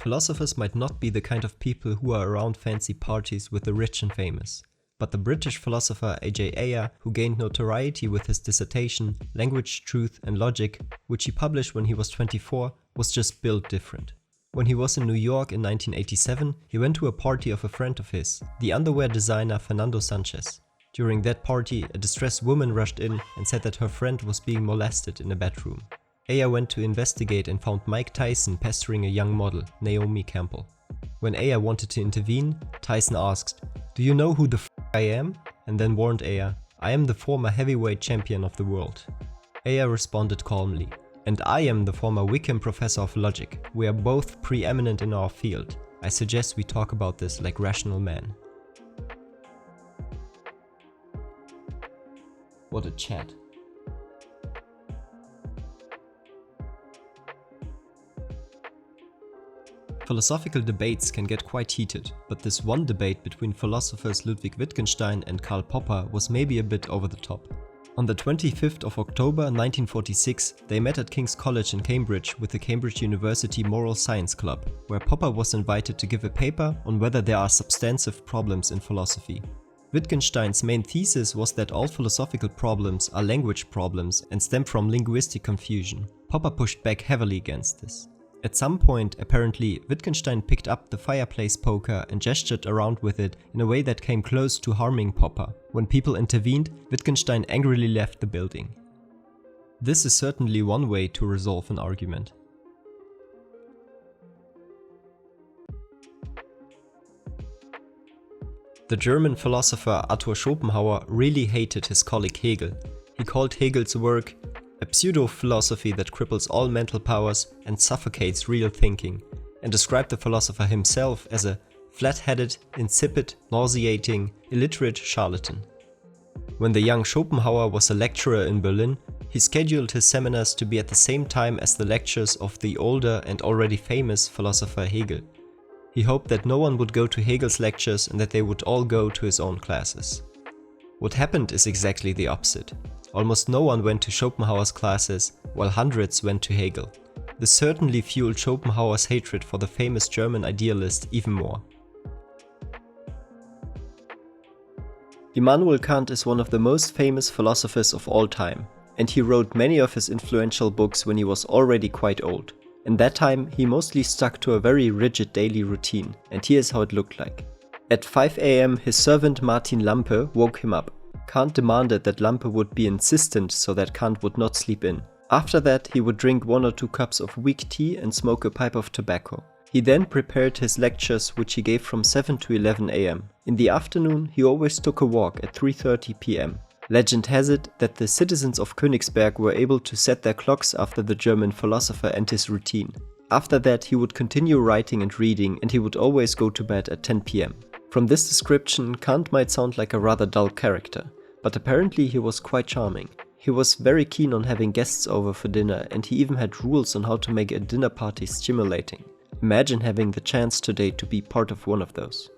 Philosophers might not be the kind of people who are around fancy parties with the rich and famous. But the British philosopher Ayer, who gained notoriety with his dissertation, Language, Truth and Logic, which he published when he was 24, was just built different. When he was in New York in 1987, he went to a party of a friend of his, the underwear designer Fernando Sanchez. During that party, a distressed woman rushed in and said that her friend was being molested in a bedroom. Ayer went to investigate and found Mike Tyson pestering a young model, Naomi Campbell. When Ayer wanted to intervene, Tyson asked, "Do you know who the f*** I am?" and then warned Ayer, "I am the former heavyweight champion of the world." Ayer responded calmly, "And I am the former Wickham professor of logic. We are both preeminent in our field. I suggest we talk about this like rational men." What a chat. Philosophical debates can get quite heated, but this one debate between philosophers Ludwig Wittgenstein and Karl Popper was maybe a bit over the top. On the 25th of October 1946, they met at King's College in Cambridge with the Cambridge University Moral Science Club, where Popper was invited to give a paper on whether there are substantive problems in philosophy. Wittgenstein's main thesis was that all philosophical problems are language problems and stem from linguistic confusion. Popper pushed back heavily against this. At some point, apparently, Wittgenstein picked up the fireplace poker and gestured around with it in a way that came close to harming Popper. When people intervened, Wittgenstein angrily left the building. This is certainly one way to resolve an argument. The German philosopher Arthur Schopenhauer really hated his colleague Hegel. He called Hegel's work a pseudo-philosophy that cripples all mental powers and suffocates real thinking, and described the philosopher himself as a flat-headed, insipid, nauseating, illiterate charlatan. When the young Schopenhauer was a lecturer in Berlin, he scheduled his seminars to be at the same time as the lectures of the older and already famous philosopher Hegel. He hoped that no one would go to Hegel's lectures and that they would all go to his own classes. What happened is exactly the opposite. Almost no one went to Schopenhauer's classes, while hundreds went to Hegel. This certainly fueled Schopenhauer's hatred for the famous German idealist even more. Immanuel Kant is one of the most famous philosophers of all time, and he wrote many of his influential books when he was already quite old. In that time, he mostly stuck to a very rigid daily routine, and here's how it looked like. At 5 AM, his servant Martin Lampe woke him up. Kant demanded that Lampe would be insistent so that Kant would not sleep in. After that, he would drink 1 or 2 cups of weak tea and smoke a pipe of tobacco. He then prepared his lectures, which he gave from 7 to 11 AM. In the afternoon, he always took a walk at 3:30 PM. Legend has it that the citizens of Königsberg were able to set their clocks after the German philosopher and his routine. After that, he would continue writing and reading, and he would always go to bed at 10 PM. From this description, Kant might sound like a rather dull character, but apparently he was quite charming. He was very keen on having guests over for dinner, and he even had rules on how to make a dinner party stimulating. Imagine having the chance today to be part of one of those.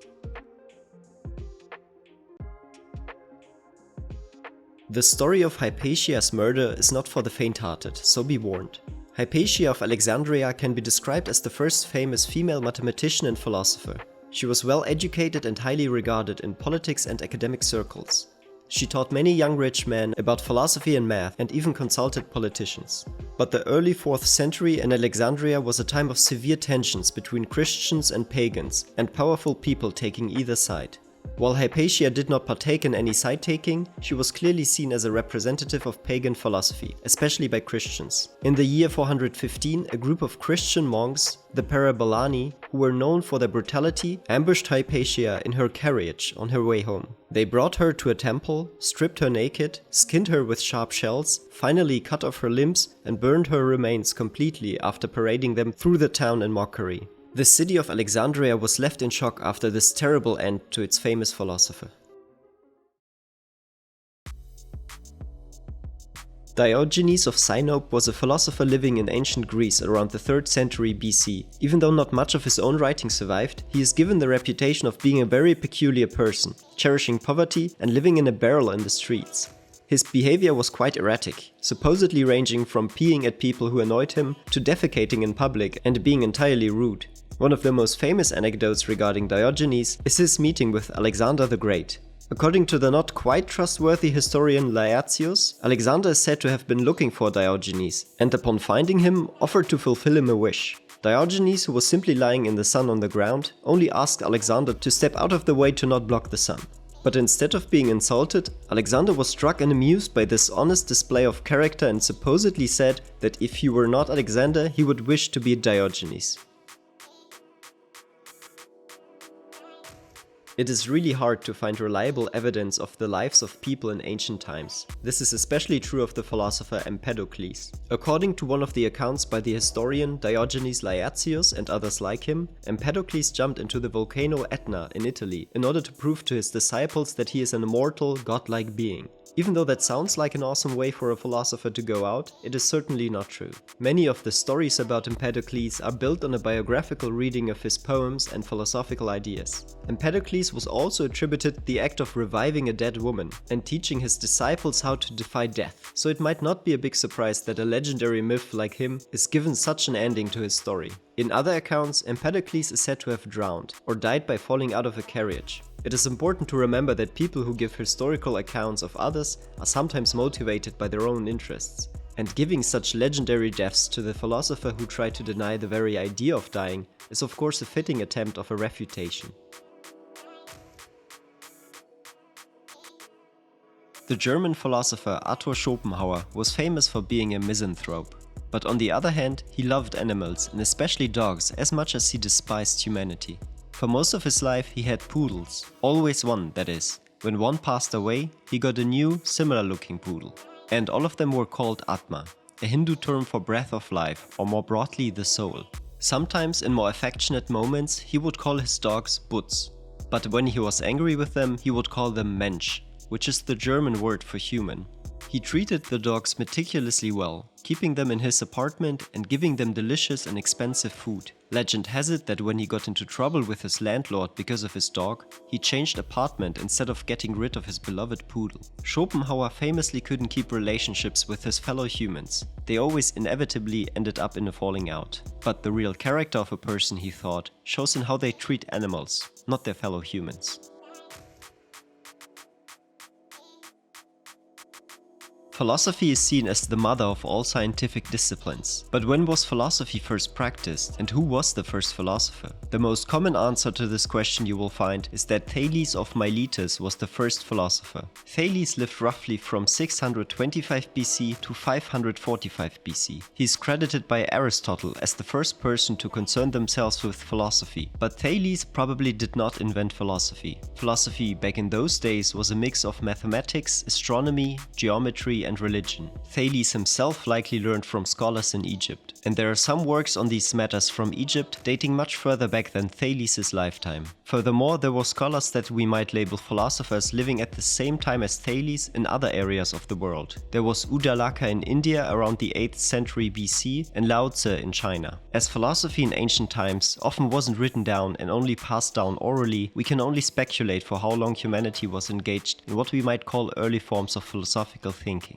The story of Hypatia's murder is not for the faint-hearted, so be warned. Hypatia of Alexandria can be described as the first famous female mathematician and philosopher. She was well educated and highly regarded in politics and academic circles. She taught many young rich men about philosophy and math, and even consulted politicians. But the early 4th century in Alexandria was a time of severe tensions between Christians and pagans, and powerful people taking either side. While Hypatia did not partake in any side-taking, she was clearly seen as a representative of pagan philosophy, especially by Christians. In the year 415, a group of Christian monks, the Parabolani, who were known for their brutality, ambushed Hypatia in her carriage on her way home. They brought her to a temple, stripped her naked, skinned her with sharp shells, finally cut off her limbs and burned her remains completely after parading them through the town in mockery. The city of Alexandria was left in shock after this terrible end to its famous philosopher. Diogenes of Sinope was a philosopher living in ancient Greece around the 3rd century BC. Even though not much of his own writing survived, he is given the reputation of being a very peculiar person, cherishing poverty and living in a barrel in the streets. His behavior was quite erratic, supposedly ranging from peeing at people who annoyed him to defecating in public and being entirely rude. One of the most famous anecdotes regarding Diogenes is his meeting with Alexander the Great. According to the not quite trustworthy historian Laertius, Alexander is said to have been looking for Diogenes, and upon finding him, offered to fulfill him a wish. Diogenes, who was simply lying in the sun on the ground, only asked Alexander to step out of the way to not block the sun. But instead of being insulted, Alexander was struck and amused by this honest display of character and supposedly said that if he were not Alexander, he would wish to be Diogenes. It is really hard to find reliable evidence of the lives of people in ancient times. This is especially true of the philosopher Empedocles. According to one of the accounts by the historian Diogenes Laertius and others like him, Empedocles jumped into the volcano Etna in Italy in order to prove to his disciples that he is an immortal, godlike being. Even though that sounds like an awesome way for a philosopher to go out, it is certainly not true. Many of the stories about Empedocles are built on a biographical reading of his poems and philosophical ideas. Empedocles was also attributed the act of reviving a dead woman and teaching his disciples how to defy death, so it might not be a big surprise that a legendary myth like him is given such an ending to his story. In other accounts, Empedocles is said to have drowned or died by falling out of a carriage. It is important to remember that people who give historical accounts of others are sometimes motivated by their own interests, and giving such legendary deaths to the philosopher who tried to deny the very idea of dying is of course a fitting attempt of a refutation. The German philosopher Arthur Schopenhauer was famous for being a misanthrope. But on the other hand, he loved animals, and especially dogs, as much as he despised humanity. For most of his life he had poodles, always one, that is. When one passed away, he got a new, similar-looking poodle. And all of them were called Atma, a Hindu term for breath of life, or more broadly, the soul. Sometimes, in more affectionate moments, he would call his dogs Butz. But when he was angry with them, he would call them Mensch, which is the German word for human. He treated the dogs meticulously well, keeping them in his apartment and giving them delicious and expensive food. Legend has it that when he got into trouble with his landlord because of his dog, he changed apartment instead of getting rid of his beloved poodle. Schopenhauer famously couldn't keep relationships with his fellow humans. They always inevitably ended up in a falling out. But the real character of a person, he thought, shows in how they treat animals, not their fellow humans. Philosophy is seen as the mother of all scientific disciplines. But when was philosophy first practiced, and who was the first philosopher? The most common answer to this question you will find is that Thales of Miletus was the first philosopher. Thales lived roughly from 625 BC to 545 BC. He is credited by Aristotle as the first person to concern themselves with philosophy. But Thales probably did not invent philosophy. Philosophy back in those days was a mix of mathematics, astronomy, geometry, and religion. Thales himself likely learned from scholars in Egypt, and there are some works on these matters from Egypt dating much further back than Thales' lifetime. Furthermore, there were scholars that we might label philosophers living at the same time as Thales in other areas of the world. There was Udalaka in India around the 8th century BC and Lao Tzu in China. As philosophy in ancient times often wasn't written down and only passed down orally, we can only speculate for how long humanity was engaged in what we might call early forms of philosophical thinking.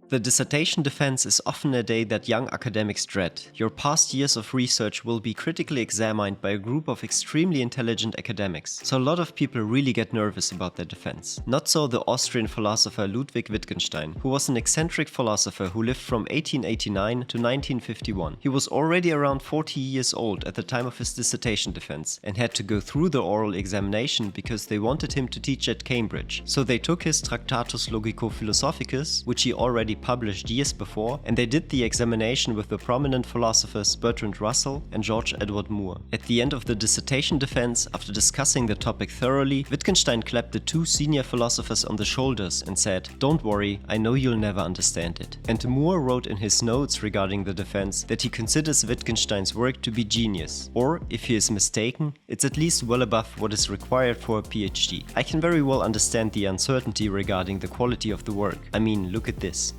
The dissertation defense is often a day that young academics dread. Your past years of research will be critically examined by a group of extremely intelligent academics, so a lot of people really get nervous about their defense. Not so the Austrian philosopher Ludwig Wittgenstein, who was an eccentric philosopher who lived from 1889 to 1951. He was already around 40 years old at the time of his dissertation defense and had to go through the oral examination because they wanted him to teach at Cambridge. So they took his Tractatus Logico-Philosophicus, which he already published years before, and they did the examination with the prominent philosophers Bertrand Russell and George Edward Moore. At the end of the dissertation defense, after discussing the topic thoroughly, Wittgenstein clapped the two senior philosophers on the shoulders and said, "Don't worry, I know you'll never understand it." And Moore wrote in his notes regarding the defense that he considers Wittgenstein's work to be genius, or if he is mistaken, it's at least well above what is required for a PhD. I can very well understand the uncertainty regarding the quality of the work. I mean, look at this.